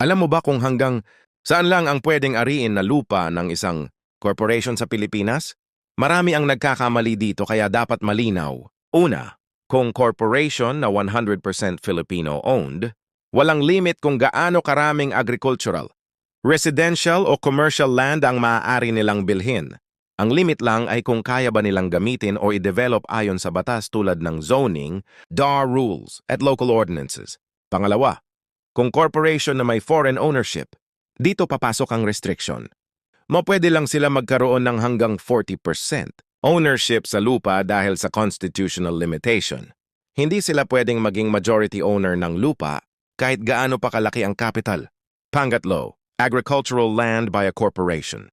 Alam mo ba kung hanggang saan lang ang pwedeng ariin na lupa ng isang corporation sa Pilipinas? Marami ang nagkakamali dito kaya dapat malinaw. Una, kung corporation na 100% Filipino-owned, walang limit kung gaano karaming agricultural, residential o commercial land ang maaari nilang bilhin. Ang limit lang ay kung kaya ba nilang gamitin o i-develop ayon sa batas tulad ng zoning, DAR rules at local ordinances. Pangalawa, kung corporation na may foreign ownership, dito papasok ang restriction. Mapwede lang sila magkaroon ng hanggang 40% ownership sa lupa dahil sa constitutional limitation. Hindi sila pwedeng maging majority owner ng lupa kahit gaano pa kalaki ang capital. Pangatlo, agricultural land by a corporation.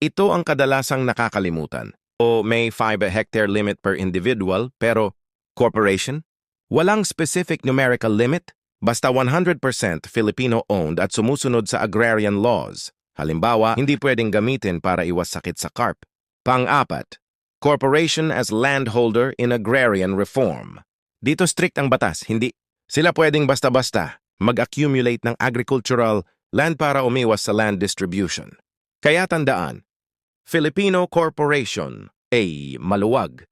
Ito ang kadalasang nakakalimutan. O may 5 hectare limit per individual pero corporation? Walang specific numerical limit? Basta 100% Filipino-owned at sumusunod sa agrarian laws. Halimbawa, hindi pwedeng gamitin para iwas sakit sa carp. Pang-apat, corporation as landholder in agrarian reform. Dito strict ang batas, hindi sila pwedeng basta-basta mag-accumulate ng agricultural land para umiwas sa land distribution. Kaya tandaan, Filipino corporation ay maluwag.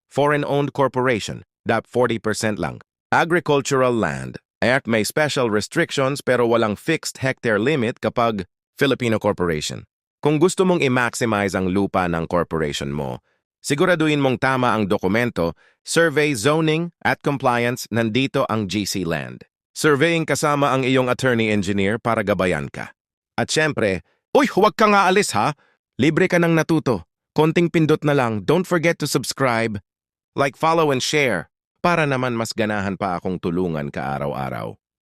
Foreign-owned corporation, dap 40% lang. Agricultural land, at may special restrictions pero walang fixed hectare limit kapag Filipino corporation. Kung gusto mong i-maximize ang lupa ng corporation mo, siguraduhin mong tama ang dokumento, survey, zoning, at compliance, nandito ang GC Land. Surveying kasama ang iyong attorney-engineer para gabayan ka. At syempre, uy, huwag ka nga alis ha! Libre ka nang natuto. Konting pindot na lang, don't forget to subscribe, like, follow, and share para naman mas ganahan pa akong tulungan ka araw-araw.